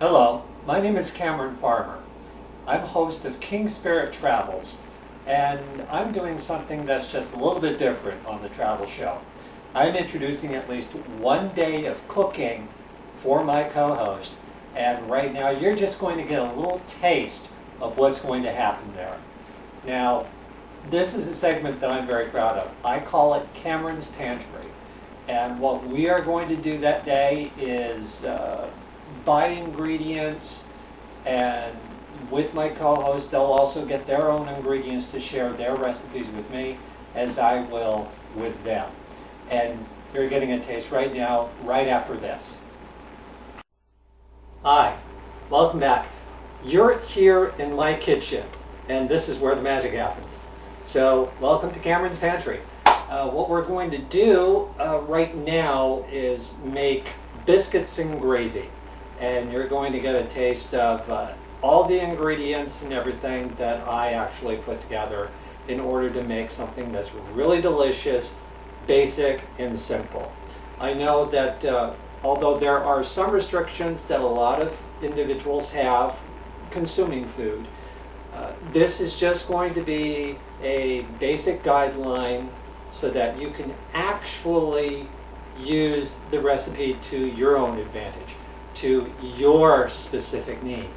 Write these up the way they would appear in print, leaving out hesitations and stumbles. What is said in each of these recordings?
Hello, my name is Cameron Farmer. I'm host of Kingspirit Travels, and I'm doing something that's just a little bit different on the travel show. I'm introducing at least one day of cooking for my co-host, and right now you're just going to get a little taste of what's going to happen there. Now, this is a segment that I'm very proud of. I call it Cameron's Pantry, and what we are going to do that day is buy ingredients, and with my co-host they'll also get their own ingredients to share their recipes with me as I will with them. And you're getting a taste right now, right after this. Hi, welcome back. You're here in my kitchen, and this is where the magic happens. So welcome to Cameron's Pantry. What we're going to do right now is make biscuits and gravy. And you're going to get a taste of all the ingredients and everything that I actually put together in order to make something that's really delicious, basic, and simple. I know that although there are some restrictions that a lot of individuals have consuming food, this is just going to be a basic guideline so that you can actually use the recipe to your own advantage, to your specific needs.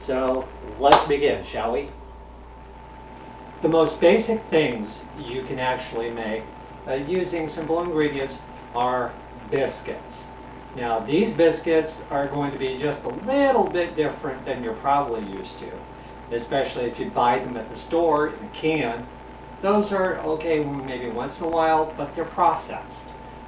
So let's begin, shall we? The most basic things you can actually make using simple ingredients are biscuits. Now these biscuits are going to be just a little bit different than you're probably used to, especially if you buy them at the store in a can. Those are okay maybe once in a while, but they're processed.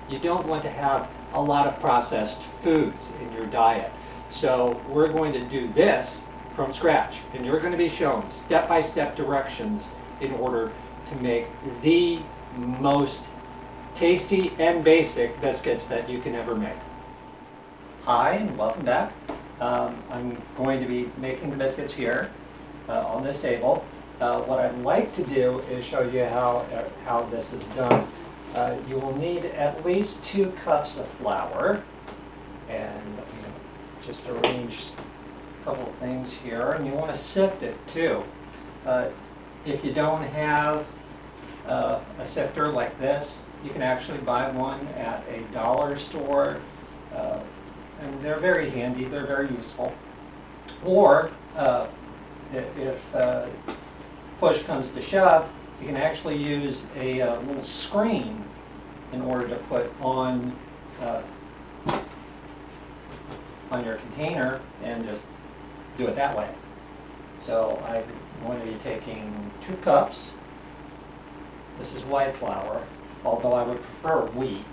You don't want to have a lot of processed foods in your diet. So we're going to do this from scratch, and you're going to be shown step-by-step directions in order to make the most tasty and basic biscuits that you can ever make. Hi, and welcome back. I'm going to be making the biscuits here on this table. What I'd like to do is show you how this is done. You will need at least 2 cups of flour, and just arrange a couple of things here, and you want to sift it too. If you don't have a sifter like this, you can actually buy one at a dollar store, and they're very handy, they're very useful. Or if push comes to shove, you can actually use a little screen in order to put on your container and just do it that way. So I'm going to be taking 2 cups. This is white flour, although I would prefer wheat,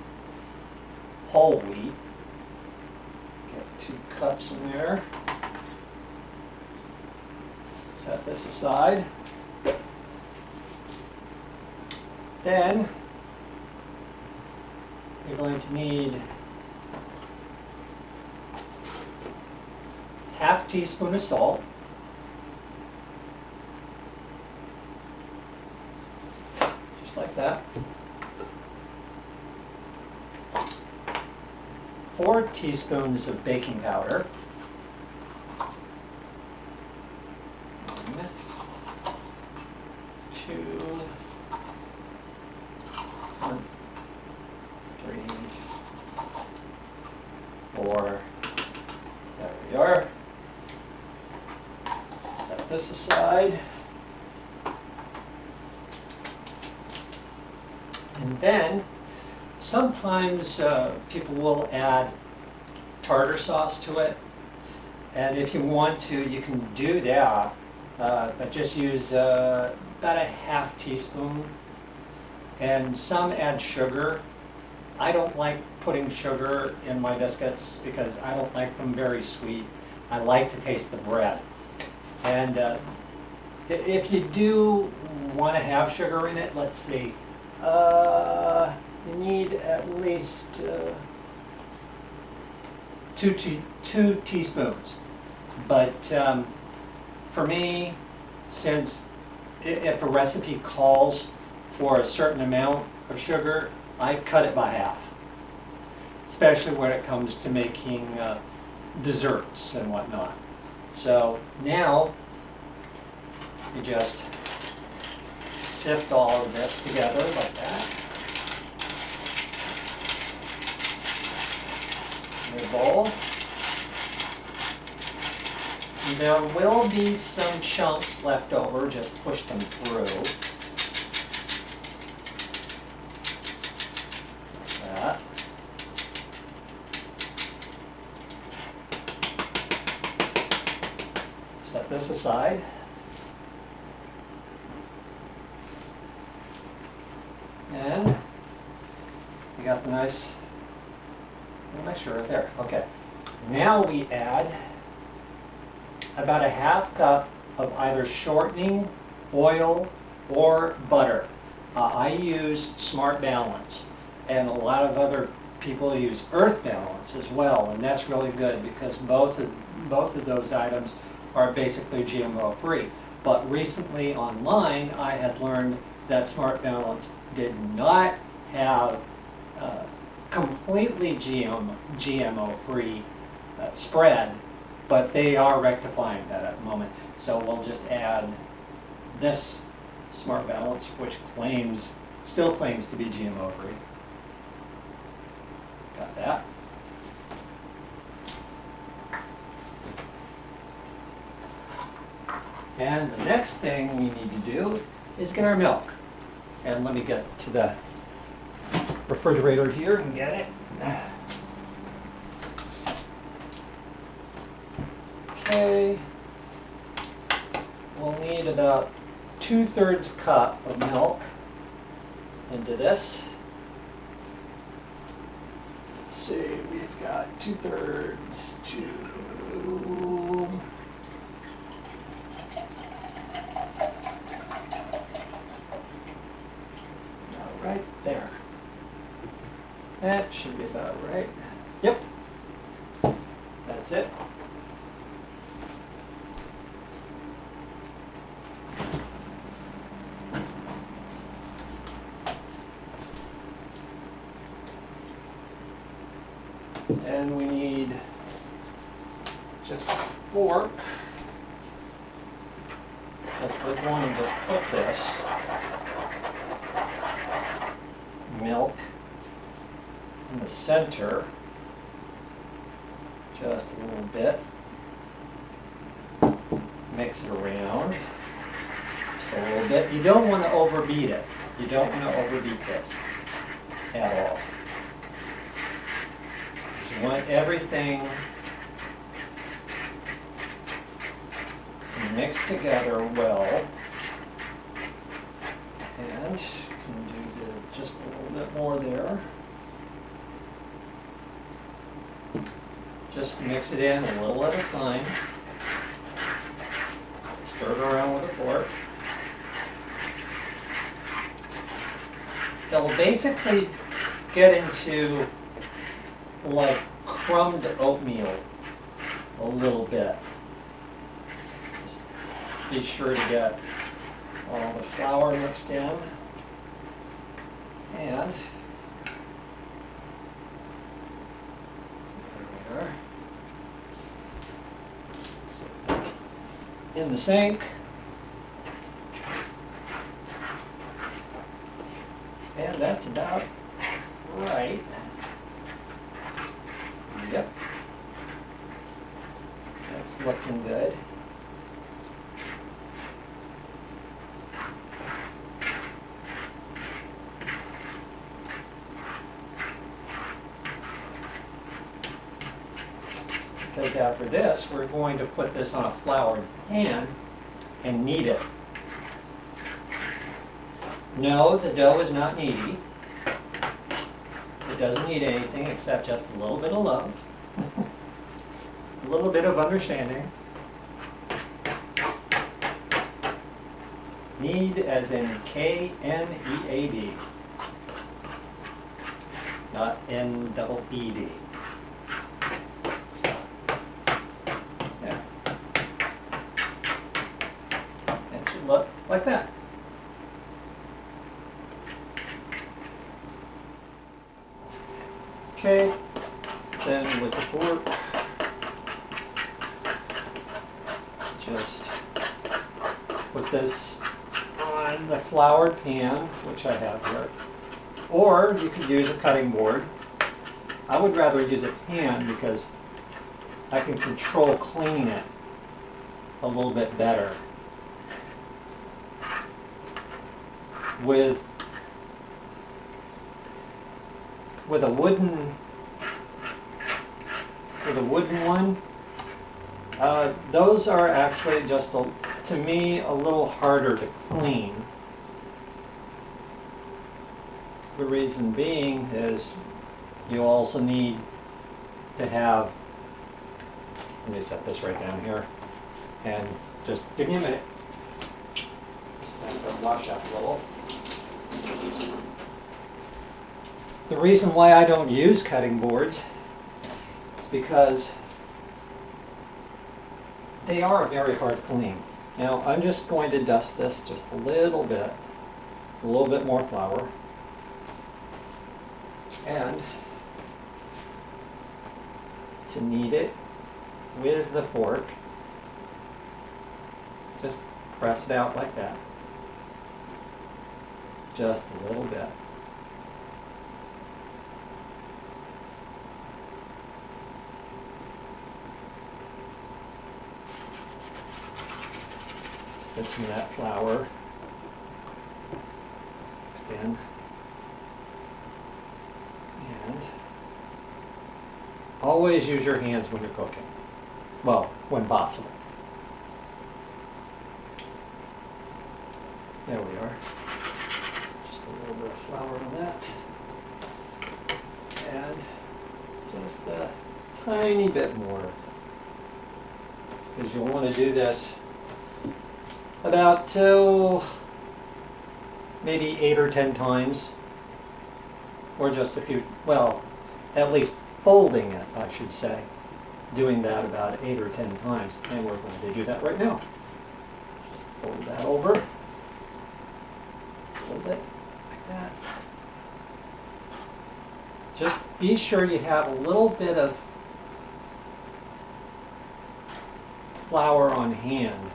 whole wheat. Get 2 cups in there. Set this aside. Then you're going to need ½ teaspoon of salt, just like that, 4 teaspoons of baking powder, 2, 3, 4, there we are. Set this aside. And then sometimes people will add tartar sauce to it, and if you want to, you can do that, but just use about a ½ teaspoon. And some add sugar. I don't like putting sugar in my biscuits because I don't like them very sweet. I like to taste the bread. And if you do want to have sugar in it, let's see, you need at least 2 teaspoons. But for me, since if a recipe calls for a certain amount of sugar, I cut it by half, especially when it comes to making desserts and whatnot. So now you just sift all of this together like that. In your bowl. There will be some chunks left over, just push them through. Like that. Set this aside. And we got the nice mixture right there. Okay. Now we add about a half cup of either shortening, oil, or butter. I use Smart Balance, and a lot of other people use Earth Balance as well, and that's really good because both of those items are basically GMO free. But recently online I had learned that Smart Balance did not have completely GMO free spread, but they are rectifying that at the moment. So we'll just add this Smart Balance, which still claims to be GMO free. Got that. And the next thing we need to do is get our milk. And let me get to the refrigerator here and get it. Okay. We'll need about 2/3 cup of milk into this. Let's see, we've got 2/3 to right there. That should be about right. Yep. That's it. And we need just a fork that we're going to put this milk in the center, just a little bit. Mix it around just a little bit. You don't want to overbeat it. You don't want to overbeat this at all. You want everything mixed together well, and you can do just a little bit more there. Just mix it in a little at a time. Stir it around with a fork. They'll basically get into like crumbed oatmeal a little bit. Just be sure to get all the flour mixed in. And there we are. In the sink. And that's about right. Yep. That's looking good. Because after this, we're going to put this on a floured pan and knead it. No, the dough is not kneady. It doesn't need anything except just a little bit of love, a little bit of understanding. Knead as in K-N-E-A-D, not N-double-E-D. Yeah. It should look like that. Okay, then with the fork, just put this on the floured pan, which I have here. Or you could use a cutting board. I would rather use a pan because I can control cleaning it a little bit better. With a wooden one, those are actually just, to me, a little harder to clean. The reason being is you also need to have, let me set this right down here, and just give me a minute. Just wash up a little. The reason why I don't use cutting boards is because they are very hard to clean. Now I'm just going to dust this just a little bit more flour, and to knead it with the fork, just press it out like that, just a little bit. Get some of that flour in, and always use your hands when you're cooking. Well, when possible. There we are. Just a little bit of flour on that, and just a tiny bit more, because you'll want to do this about maybe 8 or 10 times, or just a few, well, at least folding it, I should say, doing that about 8 or 10 times, and we're going to do that right now. Fold that over, fold it like that. Just be sure you have a little bit of flour on hand,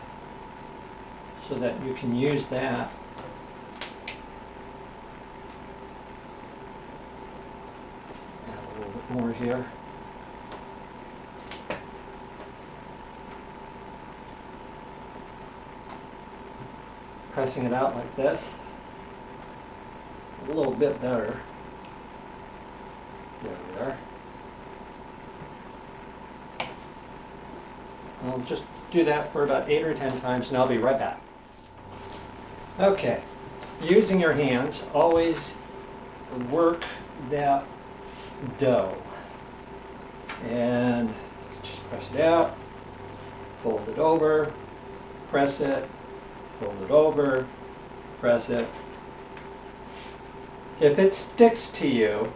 so that you can use that add a little bit more here. Pressing it out like this, a little bit better. There we are. I'll just do that for about 8 or 10 times, and I'll be right back. Okay, using your hands, always work that dough, and just press it out, fold it over, press it, fold it over, press it. If it sticks to you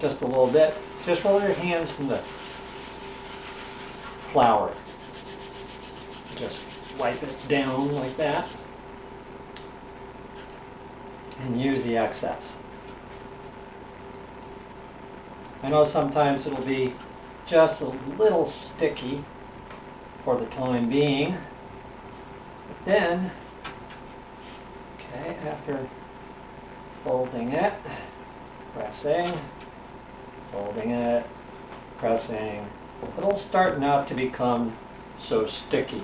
just a little bit, just roll your hands from the flour. Just wipe it down like that and use the excess. I know sometimes it'll be just a little sticky for the time being, but then, okay, after folding it, pressing, folding it, pressing, it'll start not to become so sticky.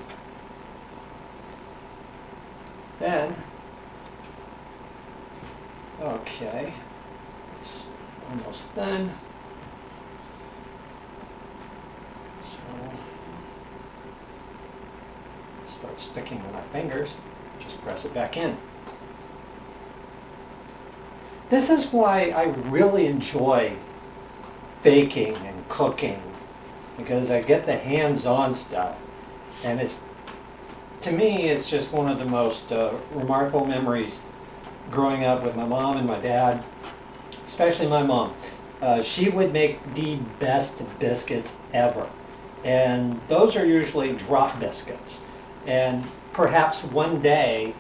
Then, okay, it's almost done. So, start sticking with my fingers, just press it back in. This is why I really enjoy baking and cooking, because I get the hands-on stuff, and it's, to me, it's just one of the most remarkable memories growing up with my mom and my dad, especially my mom. She would make the best biscuits ever, and those are usually drop biscuits. And perhaps one day,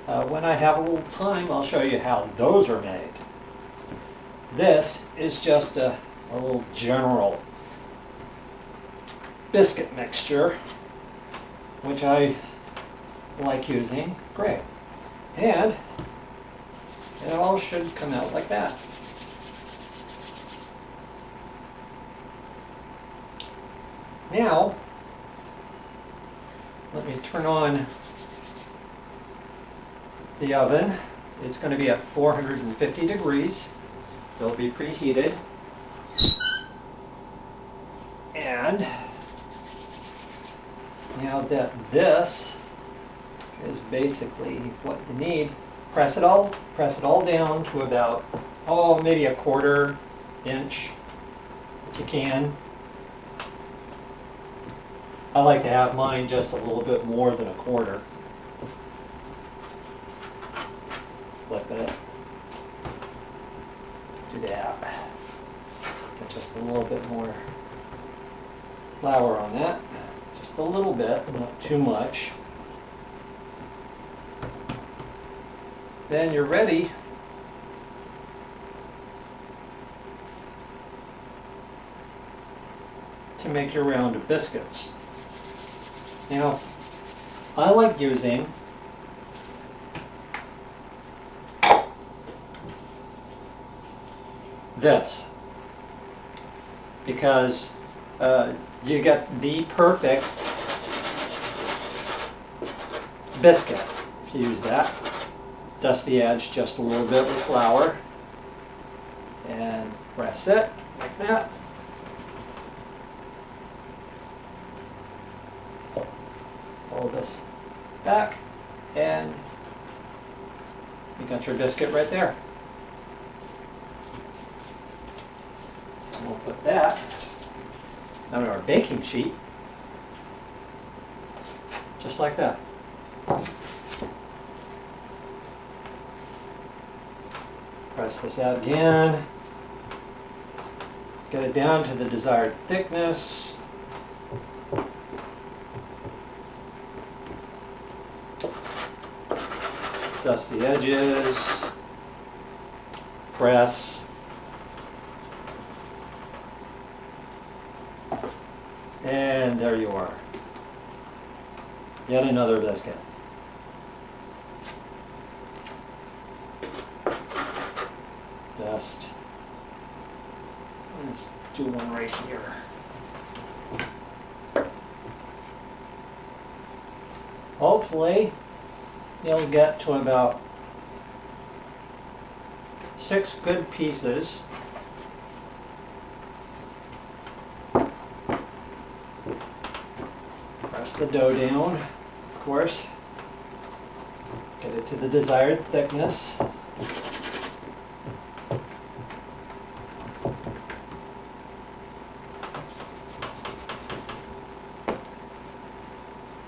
when I have a little time, I'll show you how those are made. This is just a little general biscuit mixture which I like using, great. And it all should come out like that. Now, let me turn on the oven. It's going to be at 450 degrees. It'll be preheated. And now that this is basically what you need, press it all down to about, maybe a 1/4 inch if you can. I like to have mine just a little bit more than a 1/4. Flip it. Do that. Get just a little bit more flour on that. Just a little bit, not too much. Then you're ready to make your round of biscuits. Now, I like using this because you get the perfect biscuit if you use that. Dust the edge just a little bit with flour and press it like that. Pull this back and you got your biscuit right there. And we'll put that on our baking sheet just like that. Press this out again. Get it down to the desired thickness. Dust the edges. Press. And there you are. Yet another biscuit. Dust. Let's do one right here. Hopefully, you'll get to about 6 good pieces. Press the dough down, of course. Get it to the desired thickness.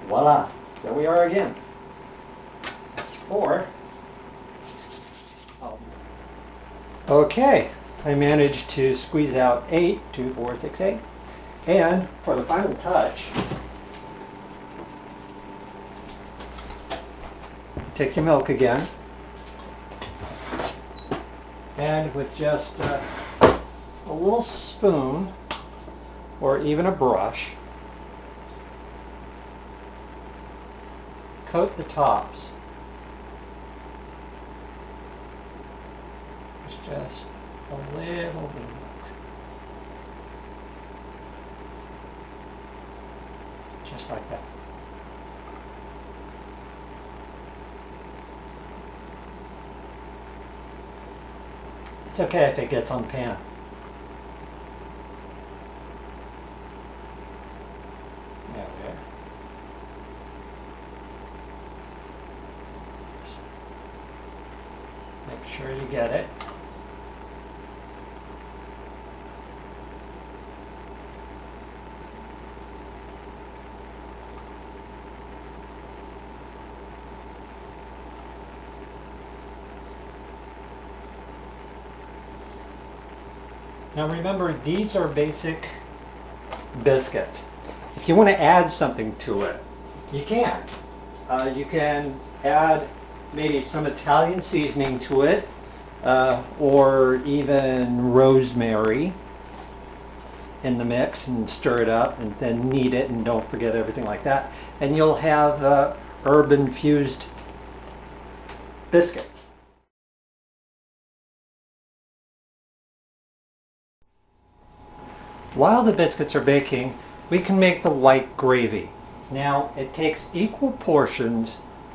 Voila! There we are again. Okay, I managed to squeeze out 8, 2, 4, 6, 8. And for the final touch, take your milk again, and with just a little spoon or even a brush, coat the tops. Just a little bit. Just like that. It's okay if it gets on the pan. There we are. Make sure you get it. Now remember, these are basic biscuits. If you want to add something to it, you can. You can add maybe some Italian seasoning to it, or even rosemary. in the mix and stir it up, and then knead it, and don't forget everything like that. And you'll have herb-infused biscuits. While the biscuits are baking, we can make the white gravy. Now, it takes equal portions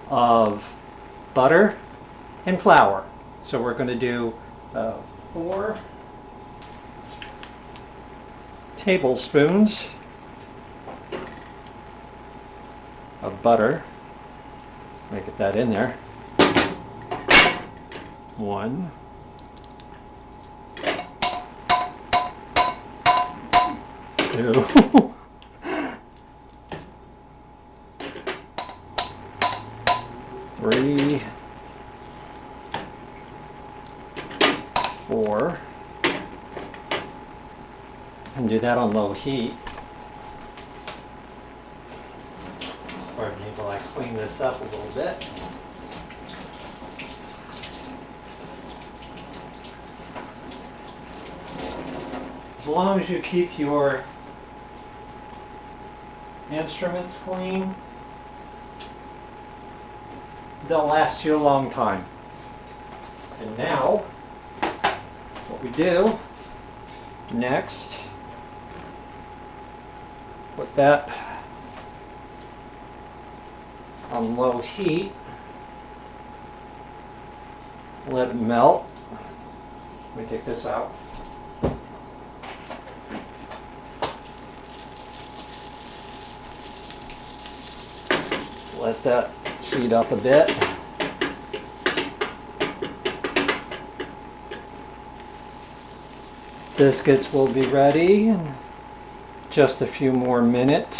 of butter and flour. So we're going to do 4 tablespoons of butter. Let me get that in there. 1, 2, 3, 4, and do that on low heat. Pardon me while I clean this up a little bit. As long as you keep your instruments clean, they'll last you a long time. And now, what we do next, put that on low heat, let it melt. Let me take this out. Let that heat up a bit. Biscuits will be ready in just a few more minutes.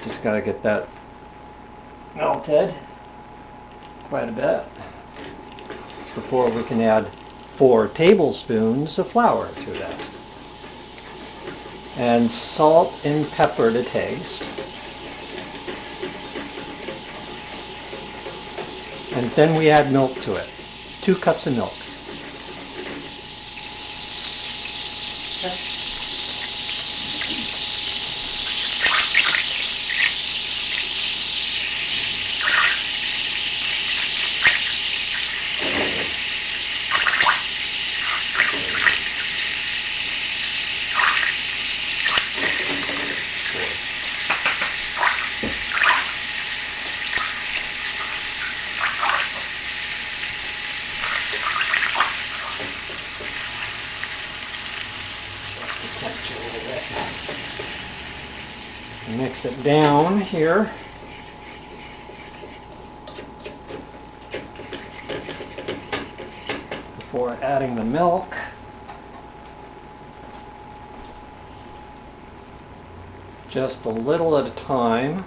Just got to get that melted quite a bit before we can add 4 tablespoons of flour to that. And salt and pepper to taste. And then we add milk to it. 2 cups of milk. Okay. Mix it down here. Before adding the milk. Just a little at a time.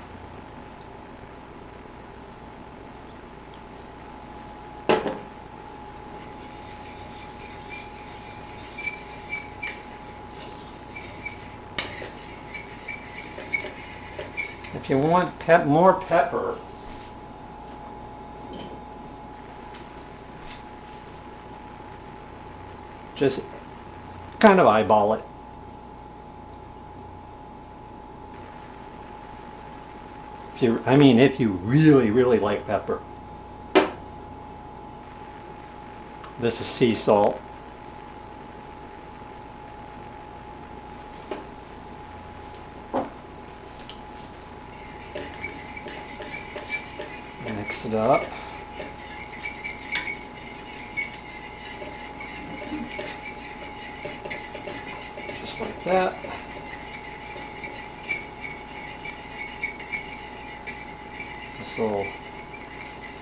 If you want more pepper, just kind of eyeball it. If you really, really like pepper. This is sea salt. Mix it up. Just like that. This will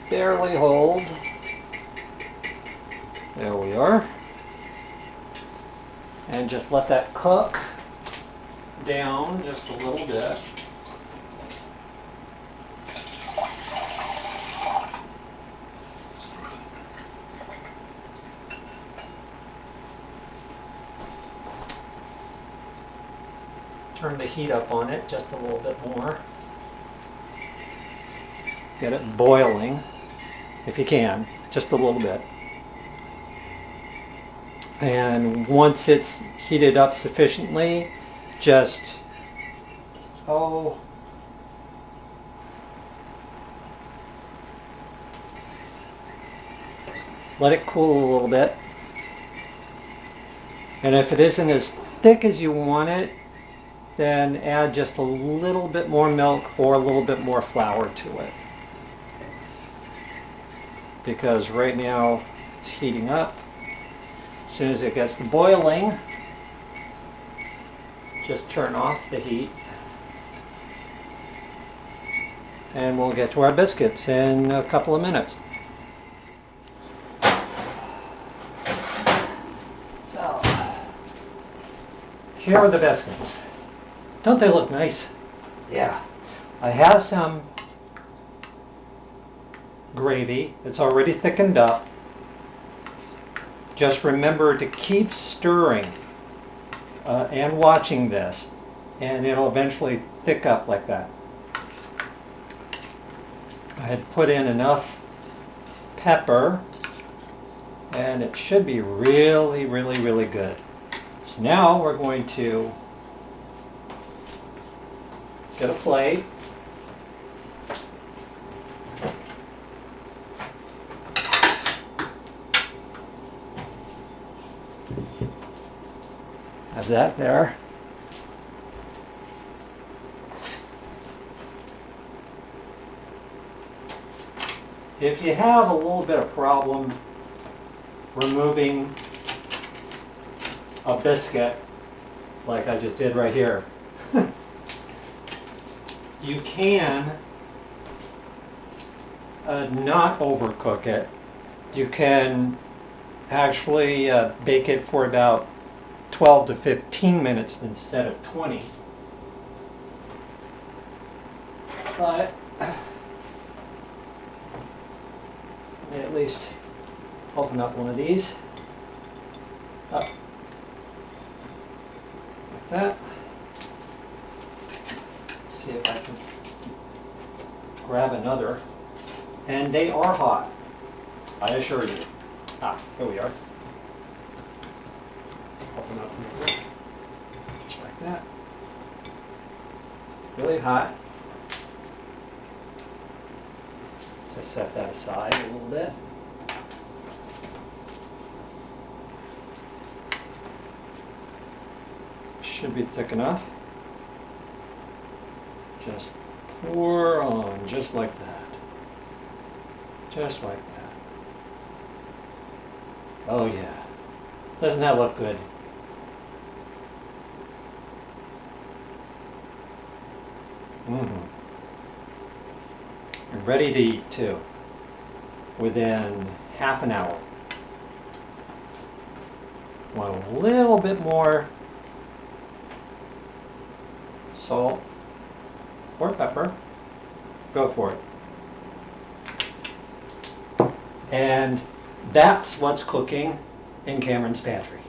barely hold. There we are. And just let that cook down just a little bit. Turn the heat up on it just a little bit more. Get it boiling, if you can, just a little bit. And once it's heated up sufficiently, just let it cool a little bit. And if it isn't as thick as you want it, then add just a little bit more milk or a little bit more flour to it. Because right now it's heating up. As soon as it gets to boiling, just turn off the heat. And we'll get to our biscuits in a couple of minutes. So, here are the biscuits. Don't they look nice? Yeah. I have some gravy. It's already thickened up. Just remember to keep stirring and watching this, and it'll eventually thick up like that. I had put in enough pepper, and it should be really, really, really good. So now we're going to get a plate. Have that there. If you have a little bit of problem removing a biscuit, like I just did right here, you can not overcook it. You can actually bake it for about 12 to 15 minutes instead of 20. But at least open up one of these. Up. Like that. See if I can grab another. And they are hot, I assure you. Here we are. Open up just like that. Really hot. Just set that aside a little bit. Should be thick enough. Just pour on, just like that. Just like that. Oh yeah. Doesn't that look good? And ready to eat too, within half an hour. Want a little bit more salt or pepper, go for it. And that's what's cooking in Cameron's Pantry.